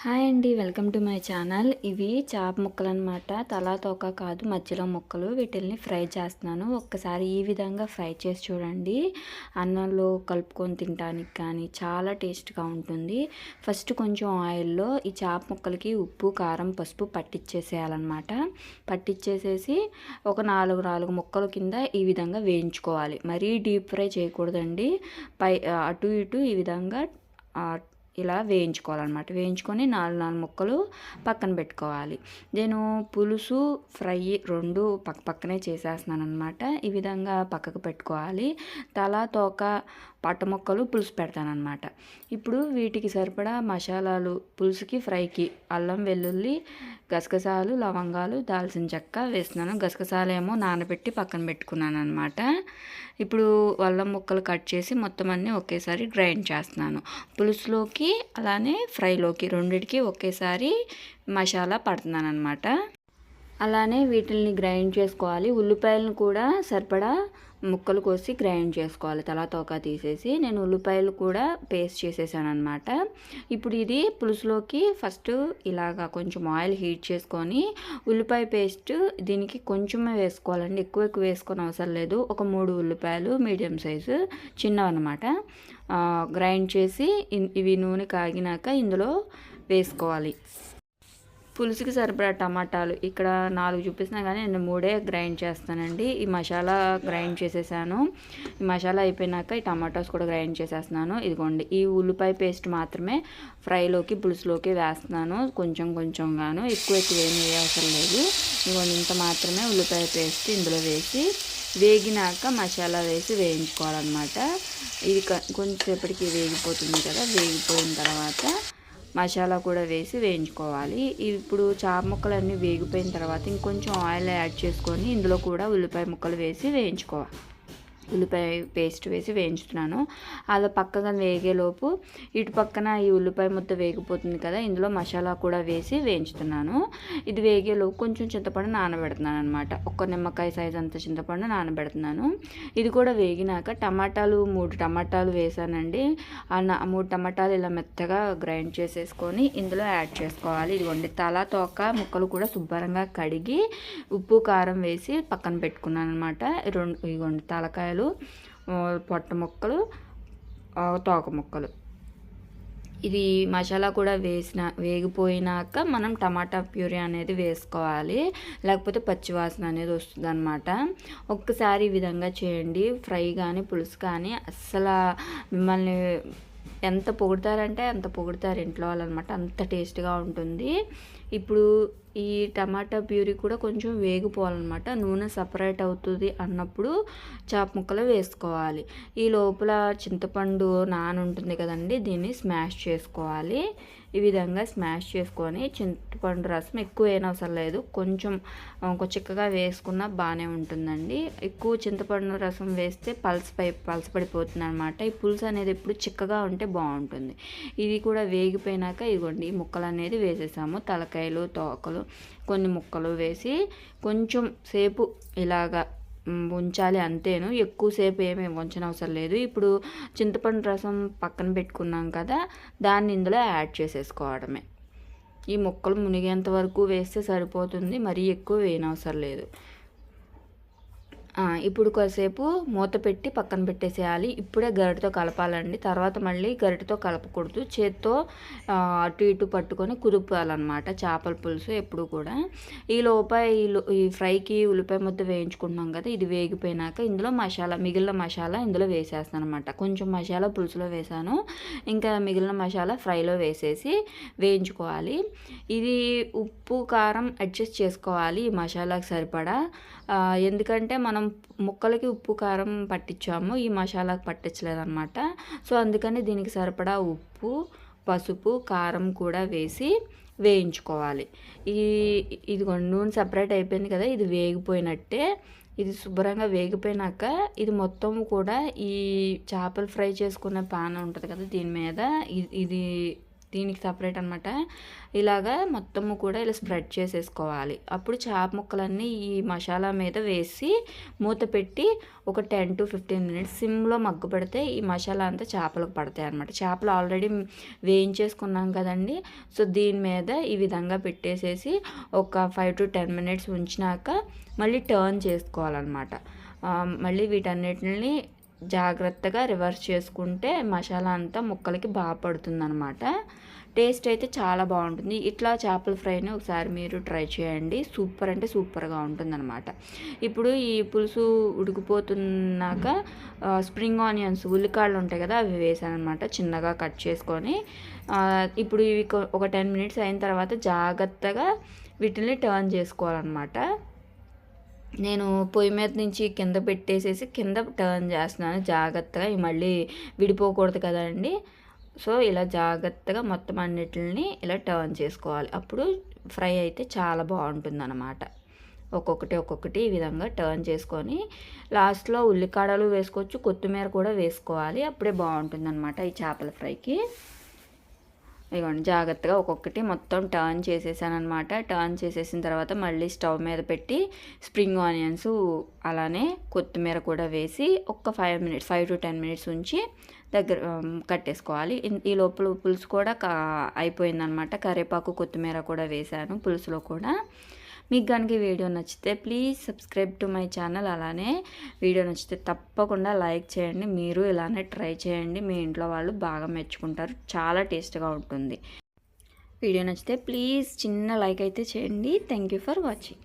Hi అండి. Welcome to my channel. ఇవి చేప ముక్కలనమాట. తలా తోక కాదు, మధ్యలో ముక్కలు. వీటిల్ని ఫ్రై చేస్తున్నాను. ఒక్కసారి ఈ విధంగా ఫ్రై చేసి చూడండి. అన్నంలో కలుపుకొని తినడానికి కానీ చాలా టేస్ట్గా ఉంటుంది. ఫస్ట్ కొంచెం ఆయిల్లో ఈ చేప ముక్కలకి ఉప్పు, కారం, పసుపు పట్టించేసేయాలన్నమాట. పట్టించేసేసి ఒక నాలుగు ముక్కల కింద ఈ విధంగా వేయించుకోవాలి. మరీ డీప్ ఫ్రై చేయకూడదండి. అటు ఇటు ఈ విధంగా ఇలా వేయించుకోవాలన్నమాట. వేయించుకొని నాలుగు ముక్కలు పక్కన పెట్టుకోవాలి. నేను పులుసు, ఫ్రై రెండు పక్కనే చేసేస్తున్నాను అనమాట. ఈ విధంగా పక్కకు పెట్టుకోవాలి. తల, తోక, పట్ట ముక్కలు పులుసు పెడతానమాట. ఇప్పుడు వీటికి సరిపడా మసాలాలు, పులుసుకి, ఫ్రైకి అల్లం, వెల్లుల్లి, గసగసాలు, లవంగాలు, దాల్చిన చెక్క వేస్తున్నాను. గసగసాలు ఏమో నానబెట్టి పక్కన పెట్టుకున్నాను అనమాట. ఇప్పుడు అల్లం ముక్కలు కట్ చేసి మొత్తం అన్నీ ఒకేసారి గ్రైండ్ చేస్తున్నాను. పులుసులోకి అలానే ఫ్రైలోకి రెండిటికి ఒకేసారి మసాలా పడుతున్నాను అనమాట. అలానే వీటిని గ్రైండ్ చేసుకోవాలి. ఉల్లిపాయలను కూడా సరిపడా ముక్కలు కోసి గ్రైండ్ చేసుకోవాలి. తలా తోక తీసేసి నేను ఉల్లిపాయలు కూడా పేస్ట్ చేసేసాను అనమాట. ఇప్పుడు ఇది పులుసులోకి ఫస్ట్ ఇలాగా కొంచెం ఆయిల్ హీట్ చేసుకొని ఉల్లిపాయ పేస్ట్ దీనికి కొంచెమే వేసుకోవాలండి. ఎక్కువ వేసుకొని అవసరం లేదు. ఒక 3 ఉల్లిపాయలు మీడియం సైజు చిన్నవన్నమాట గ్రైండ్ చేసి ఇవి నూనె కాగినాక ఇందులో వేసుకోవాలి. పులుసుకి సరిపడా టమాటాలు ఇక్కడ 4 చూపిస్తున్నా కానీ నేను 3 గ్రైండ్ చేస్తానండి. ఈ మసాలా గ్రైండ్ చేసేసాను. ఈ మసాలా అయిపోయినాక ఈ టమాటాస్ కూడా గ్రైండ్ చేసేస్తున్నాను. ఇదిగోండి, ఈ ఉల్లిపాయ పేస్ట్ మాత్రమే ఫ్రైలోకి, పులుసులోకి వేస్తున్నాను. కొంచెంగాను ఎక్కువ ఏమీ అవసరం లేదు. ఇదిగోండి, ఇంత మాత్రమే ఉల్లిపాయ పేస్ట్ ఇందులో వేసి వేగినాక మసాలా వేసి వేయించుకోవాలన్నమాట. ఇది కొంచెంసేపటికి వేగిపోతుంది కదా. వేగిపోయిన తర్వాత మసాలా కూడా వేసి వేయించుకోవాలి. ఇప్పుడు చేప ముక్కలన్నీ వేగిపోయిన తర్వాత ఇంకొంచెం ఆయిల్ యాడ్ చేసుకొని ఇందులో కూడా ఉల్లిపాయ ముక్కలు వేసి వేయించుకోవాలి. ఉల్లిపాయ పేస్ట్ వేసి వేయించుతున్నాను. అలా పక్కగా వేగేలోపు ఇటు పక్కన ఈ ఉల్లిపాయ ముద్ద వేగిపోతుంది కదా, ఇందులో మసాలా కూడా వేసి వేయించుతున్నాను. ఇది వేగేలోపు కొంచెం చింతపండు నానబెడుతున్నాను అనమాట. ఒక్క నిమ్మకాయ సైజ్ అంత చింతపండు నానబెడుతున్నాను. ఇది కూడా వేగినాక టమాటాలు 3 టమాటాలు వేసానండి. 3 టమాటాలు ఇలా మెత్తగా గ్రైండ్ చేసేసుకొని ఇందులో యాడ్ చేసుకోవాలి. ఇదిగోండి, తల, తోక ముక్కలు కూడా శుభ్రంగా కడిగి ఉప్పు, కారం వేసి పక్కన పెట్టుకున్నాను అనమాట. ఇదిగోండి, తలకాయలు, పొట్ట ముక్కలు, తోక ముక్కలు. ఇది మసాలా కూడా వేగిపోయినాక మనం టమాటా ప్యూరీ అనేది వేసుకోవాలి. లేకపోతే పచ్చివాసన అనేది వస్తుంది అనమాట. ఒక్కసారి ఈ విధంగా చేయండి. ఫ్రై కానీ పులుసు కానీ అస్సలు మిమ్మల్ని ఎంత పొగుడతారంటే అంత పొగుడతారు ఇంట్లో వాళ్ళనమాట. అంత టేస్ట్గా ఉంటుంది. ఇప్పుడు ఈ టమాటా ప్యూరీ కూడా కొంచెం వేగిపోవాలన్నమాట. నూనె సపరేట్ అవుతుంది అన్నప్పుడు చేప ముక్కలు వేసుకోవాలి. ఈ లోపల చింతపండు ఉంటుంది కదండి, దీన్ని స్మాష్ చేసుకోవాలి. ఈ విధంగా స్మాష్ చేసుకొని చింతపండు రసం ఎక్కువ అవసరం లేదు, కొంచెం చిక్కగా వేసుకున్నా బాగానే ఉంటుందండి. ఎక్కువ చింతపండు రసం వేస్తే పలసపడిపోతుంది అనమాట. ఈ పులుసు అనేది ఎప్పుడు చిక్కగా ఉంటే బాగుంటుంది. ఇది కూడా వేగిపోయినాక ఇదిగోండి, ఈ ముక్కలు అనేది వేసేసాము. తలకాయలు, తోకలు, కొన్ని ముక్కలు వేసి కొంచెం సేపు ఇలాగా ఉంచాలి, అంతేను. ఎక్కువసేపు ఏమీ ఉంచనవసరం లేదు. ఇప్పుడు చింతపండు రసం పక్కన పెట్టుకున్నాం కదా, దాన్ని ఇందులో యాడ్ చేసేసుకోవడమే. ఈ ముక్కలు మునిగేంత వరకు వేస్తే సరిపోతుంది, మరీ ఎక్కువ వేయనవసరం లేదు. ఇప్పుడు కొద్దిసేపు మూత పెట్టి పక్కన పెట్టేసేయాలి. ఇప్పుడే గరిటతో కలపాలండి. తర్వాత మళ్ళీ గరిటతో కలపకూడదు. చేత్తో అటు ఇటు పట్టుకొని కుదుపాలన్నమాట చేపల పులుసు ఎప్పుడు కూడా. ఈ ఫ్రైకి ఉల్లిపాయ ముద్ద వేయించుకుంటున్నాం కదా, ఇది వేగిపోయినాక ఇందులో మిగిలిన మసాలా ఇందులో వేసేస్తాను అనమాట. కొంచెం మసాలా పులుసులో వేసాను, ఇంకా మిగిలిన మసాలా ఫ్రైలో వేసేసి వేయించుకోవాలి. ఇది ఉప్పు, కారం అడ్జస్ట్ చేసుకోవాలి ఈ మసాలాకి సరిపడా. ఎందుకంటే మనం ముక్కలకి ఉప్పు, కారం పట్టించాము, ఈ మసాలాకు పట్టించలేదన్నమాట. సో అందుకని దీనికి సరిపడా ఉప్పు, పసుపు, కారం కూడా వేసి వేయించుకోవాలి. ఇది నూనె సపరేట్ అయిపోయింది కదా, ఇది వేగిపోయినట్టే. ఇది శుభ్రంగా వేగిపోయినాక ఇది మొత్తం కూడా ఈ చేపలు ఫ్రై చేసుకునే పాన్ ఉంటుంది కదా, దీని మీద ఇది దీనికి సపరేట్ అనమాట. ఇలాగా మొత్తము కూడా ఇలా స్ప్రెడ్ చేసేసుకోవాలి. అప్పుడు చేప ముక్కలన్నీ ఈ మసాలా మీద వేసి మూత పెట్టి ఒక 10 to 15 మినిట్స్ సిమ్లో మగ్గు పెడితే ఈ మసాలా అంతా చేపలకు పడతాయి అనమాట. చేపలు ఆల్రెడీ వేయించేసుకున్నాం కదండి. సో దీని మీద ఈ విధంగా పెట్టేసేసి ఒక 5 to 10 మినిట్స్ ఉంచినాక మళ్ళీ టర్న్ చేసుకోవాలన్నమాట. మళ్ళీ వీటన్నిటిని జాగ్రత్తగా రివర్స్ చేసుకుంటే మసాలా అంతా ముక్కలకి బాగా పడుతుందన్నమాట. టేస్ట్ అయితే చాలా బాగుంటుంది. ఇట్లా చేపల ఫ్రైని ఒకసారి మీరు ట్రై చేయండి. సూపర్ అంటే సూపర్గా ఉంటుందన్నమాట. ఇప్పుడు ఈ పులుసు ఉడికిపోతున్నాక స్ప్రింగ్ ఆనియన్స్ ఉల్లికాడలు ఉంటాయి కదా, అవి వేసాను అనమాట, చిన్నగా కట్ చేసుకొని. ఇప్పుడు ఇవి ఒక 10 మినిట్స్ అయిన తర్వాత జాగ్రత్తగా వీటిని టర్న్ చేసుకోవాలన్నమాట. నేను పొయ్యి మీద నుంచి కింద పెట్టేసేసి కింద టర్న్ చేస్తున్నాను జాగ్రత్తగా. మళ్ళీ విడిపోకూడదు కదండి. సో ఇలా జాగ్రత్తగా మొత్తం అన్నిటిని ఇలా టర్న్ చేసుకోవాలి. అప్పుడు ఫ్రై అయితే చాలా బాగుంటుంది అన్నమాట. ఒక్కొక్కటి ఈ విధంగా టర్న్ చేసుకొని లాస్ట్లో ఉల్లికాడలు వేసుకోవచ్చు, కొత్తిమీర కూడా వేసుకోవాలి. అప్పుడే బాగుంటుంది అన్నమాట ఈ చేపల ఫ్రైకి. ఇదిగోండి జాగ్రత్తగా ఒక్కొక్కటి మొత్తం టర్న్ చేసేసాను అనమాట. టర్న్ చేసేసిన తర్వాత మళ్ళీ స్టవ్ మీద పెట్టి స్ప్రింగ్ ఆనియన్స్ అలానే కొత్తిమీర కూడా వేసి ఒక 5 to 10 మినిట్స్ ఉంచి దగ్గర కట్టేసుకోవాలి. ఈ లోపల పులుసు కూడా అయిపోయిందనమాట. కరివేపాకు కొత్తిమీర కూడా వేసాను పులుసులో కూడా. మీకు కనుక ఈ వీడియో నచ్చితే please subscribe to my channel. అలానే వీడియో నచ్చితే తప్పకుండా లైక్ చేయండి. మీరు ఇలానే ట్రై చేయండి. మీ ఇంట్లో వాళ్ళు బాగా మెచ్చుకుంటారు. చాలా టేస్ట్గా ఉంటుంది. వీడియో నచ్చితే ప్లీజ్ చిన్న లైక్ అయితే చేయండి. Thank you for watching.